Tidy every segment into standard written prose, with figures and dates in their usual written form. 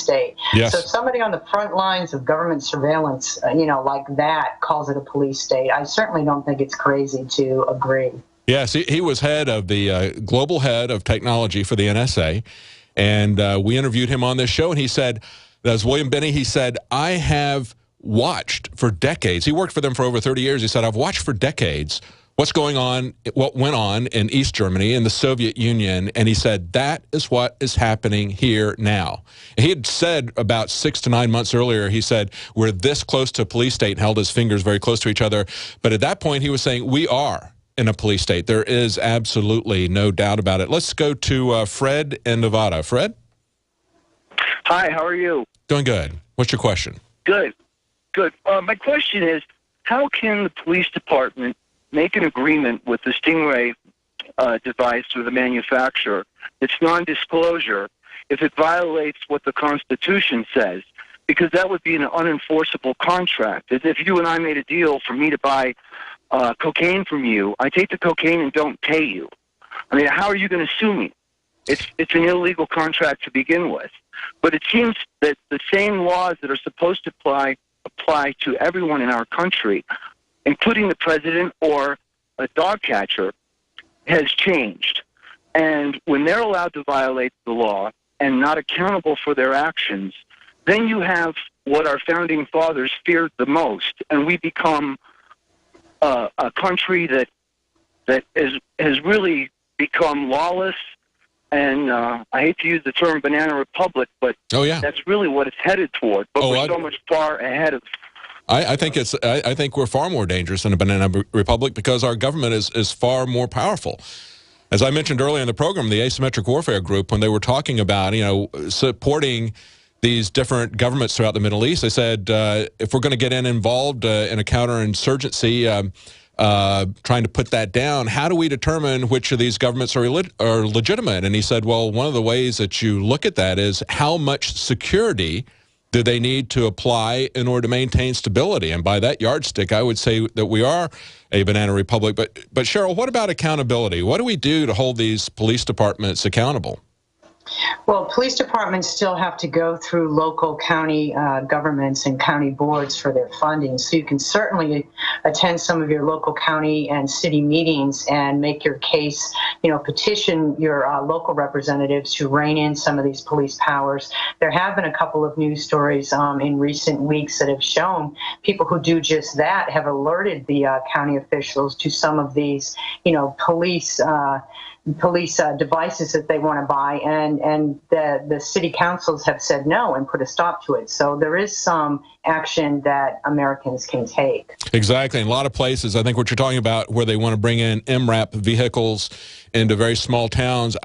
state. Yes. So if somebody on the front lines of government surveillance, like that, calls it a police state, I certainly don't think it's crazy to agree. Yes, he was head of the global head of technology for the NSA, and we interviewed him on this show, and he said, that was William Binney, he said, I have watched for decades, he worked for them for over 30 years, he said, I've watched for decades what went on in East Germany, in the Soviet Union, and he said, that is what is happening here now. He had said about 6 to 9 months earlier, he said, we're this close to a police state, and held his fingers very close to each other, but at that point he was saying, we are in a police state. There is absolutely no doubt about it. Let's go to Fred in Nevada. Fred? Hi, how are you? Doing good. What's your question? Good. My question is, how can the police department make an agreement with the Stingray device or the manufacturer? It's non-disclosure if it violates what the Constitution says, because that would be an unenforceable contract. As if you and I made a deal for me to buy cocaine from you, I take the cocaine and don't pay you. I mean, how are you going to sue me? It's an illegal contract to begin with. But it seems that the same laws that are supposed to apply to everyone in our country, including the president or a dog catcher, has changed. And when they're allowed to violate the law and not accountable for their actions, then you have what our founding fathers feared the most, and we become a country that has really become lawless, and I hate to use the term banana republic, but that's really what it's headed toward. But we're so much far ahead of. I think we're far more dangerous than a banana republic because our government is far more powerful. As I mentioned earlier in the program, the Asymmetric Warfare Group, when they were talking about supporting these different governments throughout the Middle East, they said, if we're going to get involved in a counterinsurgency, trying to put that down, how do we determine which of these governments are legitimate? And he said, well, one of the ways that you look at that is how much security do they need to apply in order to maintain stability? And by that yardstick, I would say that we are a banana republic. But Cheryl, what about accountability? What do we do to hold these police departments accountable? Well, police departments still have to go through local county governments and county boards for their funding. So you can certainly attend some of your local county and city meetings and make your case, petition your local representatives to rein in some of these police powers. There have been a couple of news stories in recent weeks that have shown people who do just that have alerted the county officials to some of these, police devices that they want to buy, and the city councils have said no and put a stop to it. So there is some action that Americans can take. Exactly. In a lot of places, I think what you're talking about, where they want to bring in MRAP vehicles into very small towns,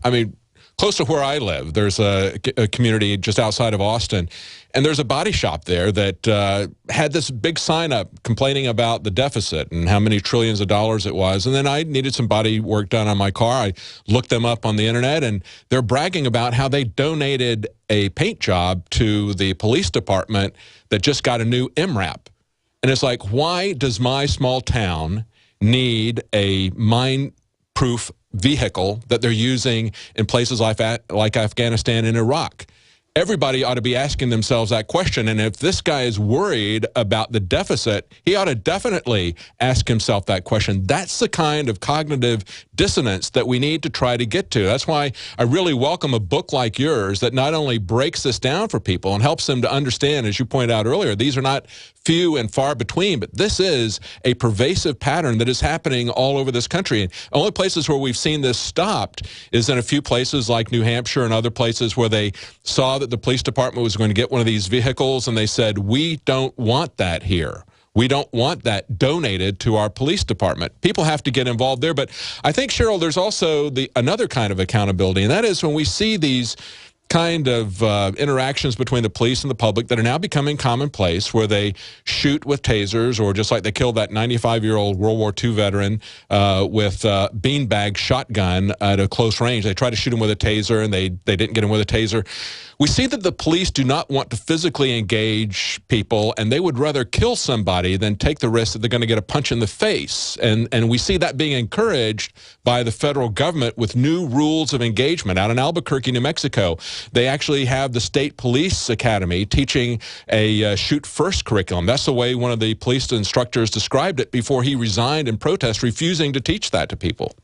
I mean, close to where I live, there's a community just outside of Austin, and there's a body shop there that had this big sign up complaining about the deficit and how many trillions of dollars it was. And then I needed some body work done on my car. I looked them up on the internet, and they're bragging about how they donated a paint job to the police department that just got a new MRAP. And it's like, why does my small town need a mine-proof vehicle that they're using in places like Afghanistan and Iraq? Everybody ought to be asking themselves that question, and if this guy is worried about the deficit, he ought to definitely ask himself that question. That's the kind of cognitive dissonance that we need to try to get to. That's why I really welcome a book like yours that not only breaks this down for people and helps them to understand, as you pointed out earlier, these are not few and far between, but this is a pervasive pattern that is happening all over this country. And the only places where we've seen this stopped is in a few places like New Hampshire and other places where they saw that the police department was going to get one of these vehicles, and they said, we don't want that here. We don't want that donated to our police department. People have to get involved there. But I think, Cheryl, there's also another kind of accountability, and that is when we see these kind of interactions between the police and the public that are now becoming commonplace, where they shoot with tasers, or just like they killed that 95-year-old World War II veteran with a beanbag shotgun at a close range. They tried to shoot him with a taser, and they didn't get him with a taser. We see that the police do not want to physically engage people, and they would rather kill somebody than take the risk that they're going to get a punch in the face. And we see that being encouraged by the federal government with new rules of engagement. Out in Albuquerque, New Mexico, they actually have the State Police Academy teaching a shoot first curriculum. That's the way one of the police instructors described it before he resigned in protest, refusing to teach that to people.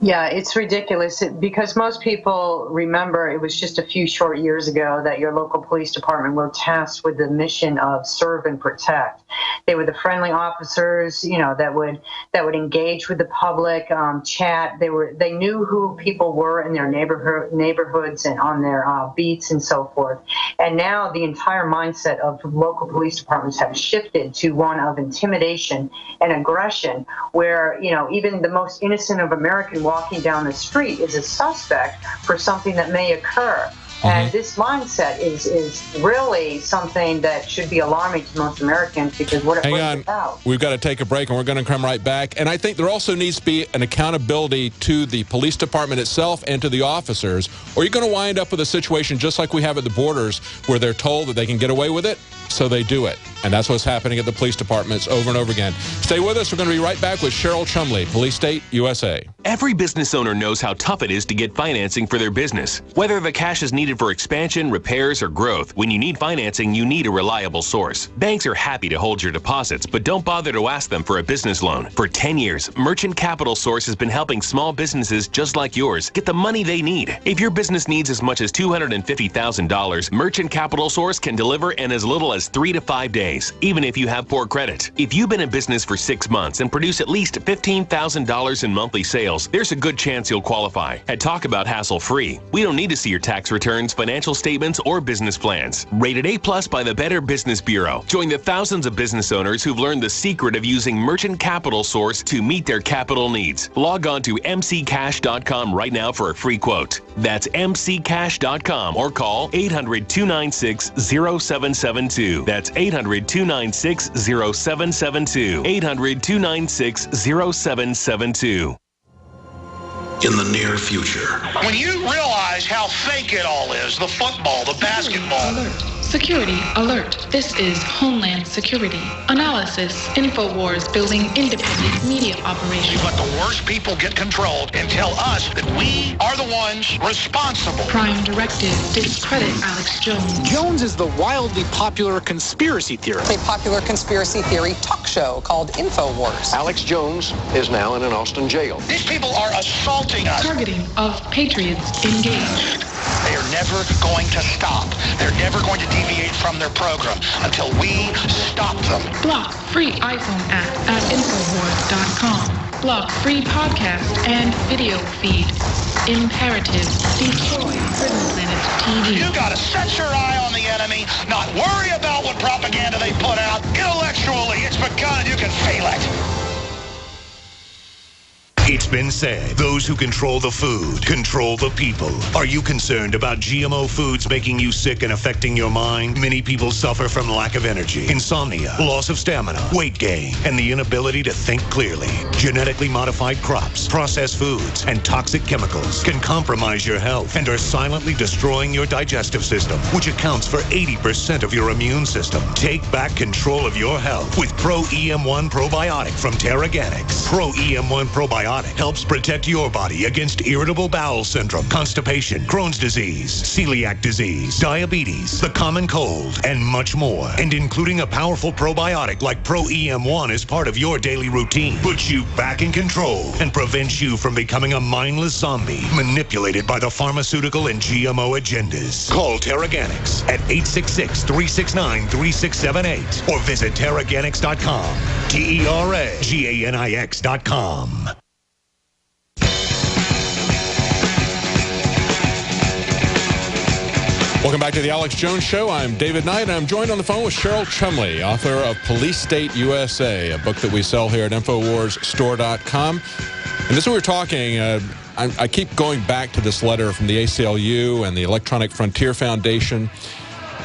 Yeah, it's ridiculous because most people remember it was just a few short years ago that your local police department were tasked with the mission of serve and protect. They were the friendly officers, you know, that would engage with the public, chat. They knew who people were in their neighborhoods and on their beats and so forth. And now the entire mindset of local police departments have shifted to one of intimidation and aggression, where, you know, even the most innocent of Americans walking down the street is a suspect for something that may occur. And this mindset is really something that should be alarming to most Americans, because what it's about. We've got to take a break, and we're going to come right back. And I think there also needs to be an accountability to the police department itself and to the officers, or you're going to wind up with a situation just like we have at the borders, where they're told that they can get away with it, so they do it. And that's what's happening at the police departments over and over again. Stay with us. We're going to be right back with Cheryl Chumley, Police State USA. Every business owner knows how tough it is to get financing for their business. Whether the cash is needed for expansion, repairs, or growth, when you need financing, you need a reliable source. Banks are happy to hold your deposits, but don't bother to ask them for a business loan. For 10 years, Merchant Capital Source has been helping small businesses just like yours get the money they need. If your business needs as much as $250,000, Merchant Capital Source can deliver in as little as 3 to 5 days, even if you have poor credit. If you've been in business for 6 months and produce at least $15,000 in monthly sales, there's a good chance you'll qualify. And talk about hassle-free. We don't need to see your tax returns, financial statements, or business plans. Rated A+ by the Better Business Bureau. Join the thousands of business owners who've learned the secret of using Merchant Capital Source to meet their capital needs. Log on to mccash.com right now for a free quote. That's mccash.com or call 800-296-0772. That's 800-296-0772. 800-296-0772. In the near future. When you realize how fake it all is, the football, the basketball. Alert. Security alert. This is Homeland Security. Analysis. InfoWars building independent media operations. Let the worst people get control and tell us that we are the ones responsible. Prime Directive. Discredit Alex Jones. Jones is the wildly popular conspiracy theorist. A popular conspiracy theory talk show called InfoWars. Alex Jones is now in an Austin jail. These people are assaulting us. Targeting of patriots engaged. They are never going to stop. They're never going to deviate from their program until we stop them. Block free iPhone app at Infowars.com. Block free podcast and video feed. Imperative. Destroy Prison Planet TV. You gotta set your eye on the enemy, not worry about what propaganda they put out. Intellectually, it's begun and you can feel it. It's been said, those who control the food control the people. Are you concerned about GMO foods making you sick and affecting your mind? Many people suffer from lack of energy, insomnia, loss of stamina, weight gain, and the inability to think clearly. Genetically modified crops, processed foods, and toxic chemicals can compromise your health and are silently destroying your digestive system, which accounts for 80% of your immune system. Take back control of your health with Pro EM1 Probiotic from Terraganics. Pro EM1 Probiotic helps protect your body against irritable bowel syndrome, constipation, Crohn's disease, celiac disease, diabetes, the common cold, and much more. And including a powerful probiotic like Pro EM1 as part of your daily routine puts you back in control and prevents you from becoming a mindless zombie manipulated by the pharmaceutical and GMO agendas. Call Terraganics at 866-369-3678 or visit Terraganics.com. Terraganix.com. Welcome back to the Alex Jones Show. I'm David Knight, and I'm joined on the phone with Cheryl Chumley, author of Police State USA, a book that we sell here at InfoWarsStore.com. And this is what we're talking. I keep going back to this letter from the ACLU and the Electronic Frontier Foundation,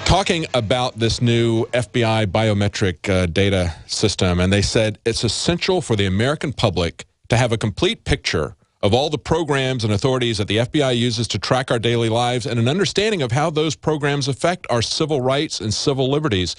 talking about this new FBI biometric data system. And they said it's essential for the American public to have a complete picture of all the programs and authorities that the FBI uses to track our daily lives and an understanding of how those programs affect our civil rights and civil liberties.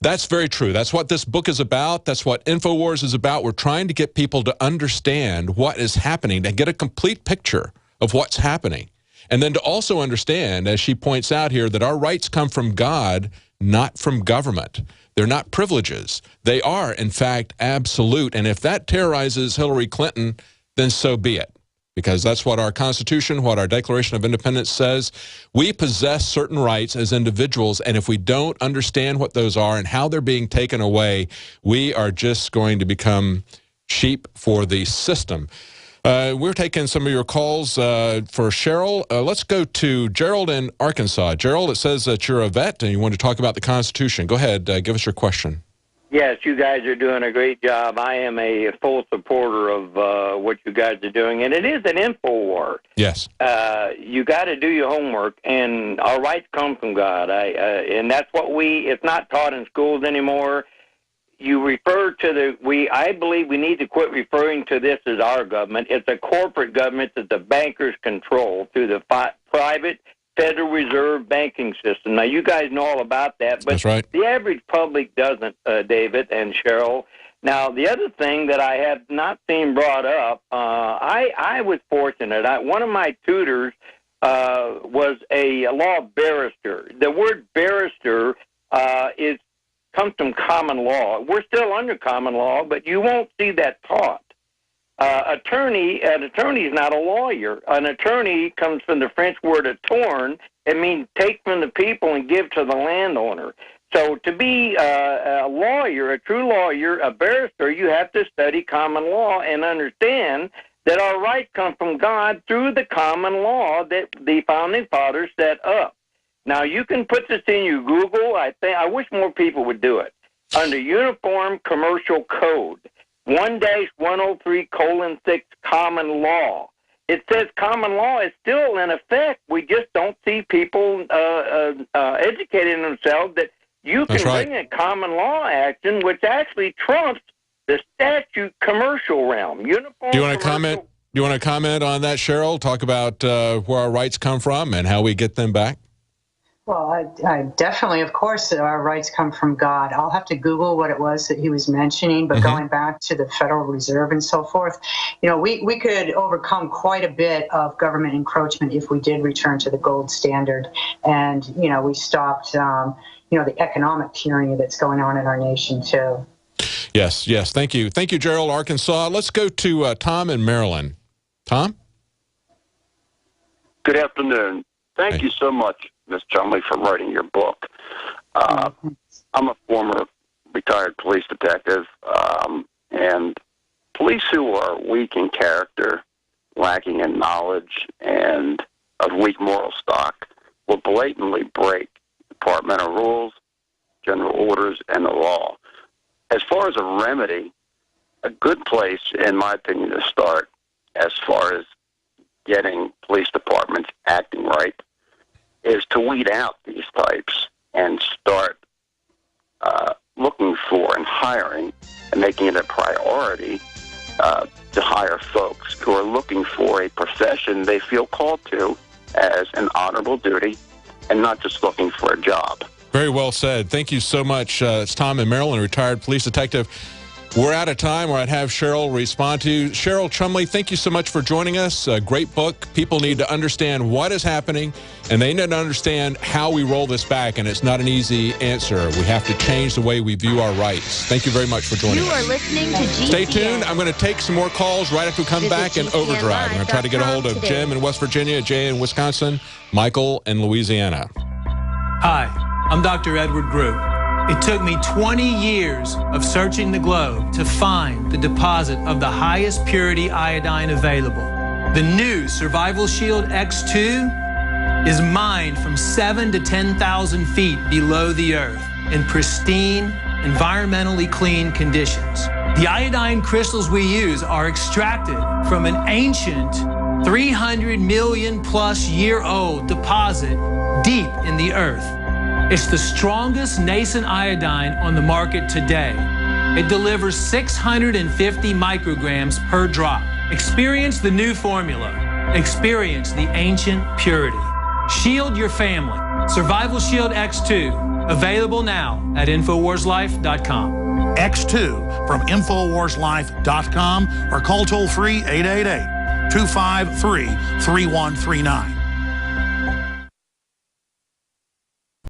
That's very true. That's what this book is about. That's what InfoWars is about. We're trying to get people to understand what is happening, to get a complete picture of what's happening. And then to also understand, as she points out here, that our rights come from God, not from government. They're not privileges. They are, in fact, absolute. And if that terrorizes Hillary Clinton, then so be it. Because that's what our Constitution, what our Declaration of Independence says. We possess certain rights as individuals, and if we don't understand what those are and how they're being taken away, we are just going to become sheep for the system. We're taking some of your calls for Cheryl. Let's go to Gerald in Arkansas. Gerald, it says that you're a vet and you want to talk about the Constitution. Go ahead, give us your question. Yes, you guys are doing a great job. I am a full supporter of what you guys are doing, and it is an info war. Yes. You got to do your homework, and our rights come from God. And that's what it's not taught in schools anymore. You refer to I believe we need to quit referring to this as our government. It's a corporate government that the bankers control through the private Federal Reserve banking system. Now, you guys know all about that, but that's right. The average public doesn't, David and Cheryl. Now, the other thing that I have not seen brought up, I was fortunate. One of my tutors was a law barrister. The word barrister comes from common law. We're still under common law, but you won't see that taught. An attorney is not a lawyer. An attorney comes from the French word "attorn." It means take from the people and give to the landowner. So to be a lawyer, a true lawyer, a barrister, you have to study common law and understand that our rights come from God through the common law that the Founding Fathers set up. Now, you can put this in your Google. I wish more people would do it. Under Uniform Commercial Code, 1-103:6 common law. It says common law is still in effect. We just don't see people educating themselves that you can bring a common law action, which actually trumps the statute commercial realm. Uniform. Do you want to comment? Do you want to comment on that, Cheryl? Talk about where our rights come from and how we get them back. Well, I definitely, of course, our rights come from God. I'll have to Google what it was that he was mentioning, but going back to the Federal Reserve and so forth, we could overcome quite a bit of government encroachment if we did return to the gold standard and, we stopped, the economic tyranny that's going on in our nation, too. Yes. Thank you. Thank you, Gerald, Arkansas. Let's go to Tom in Maryland. Tom? Good afternoon. Thank you so much, Ms. Chumley, for writing your book. I'm a former retired police detective, and police who are weak in character, lacking in knowledge, and of weak moral stock will blatantly break departmental rules, general orders, and the law. As far as a remedy, a good place, in my opinion, to start as far as getting police departments acting right is to weed out these types and start looking for and hiring and making it a priority to hire folks who are looking for a profession they feel called to as an honorable duty and not just looking for a job. Very well said. Thank you so much. It's Tom in Maryland, retired police detective. We're out of time where I'd have Cheryl respond to you. Cheryl Chumley, thank you so much for joining us. A great book. People need to understand what is happening, and they need to understand how we roll this back, and it's not an easy answer. We have to change the way we view our rights. Thank you very much for joining us. You are listening to GCN. Stay tuned. I'm going to take some more calls right after we come back in Overdrive. I'm going to try to get a hold of Jim in West Virginia, Jay in Wisconsin, Michael in Louisiana. Hi, I'm Dr. Edward Group. It took me 20 years of searching the globe to find the deposit of the highest purity iodine available. The new Survival Shield X2 is mined from 7,000 to 10,000 feet below the earth in pristine, environmentally clean conditions. The iodine crystals we use are extracted from an ancient 300 million plus year old deposit deep in the earth. It's the strongest nascent iodine on the market today. It delivers 650 micrograms per drop. Experience the new formula. Experience the ancient purity. Shield your family. Survival Shield X2. Available now at InfoWarsLife.com. X2 from InfoWarsLife.com or call toll free 888-253-3139.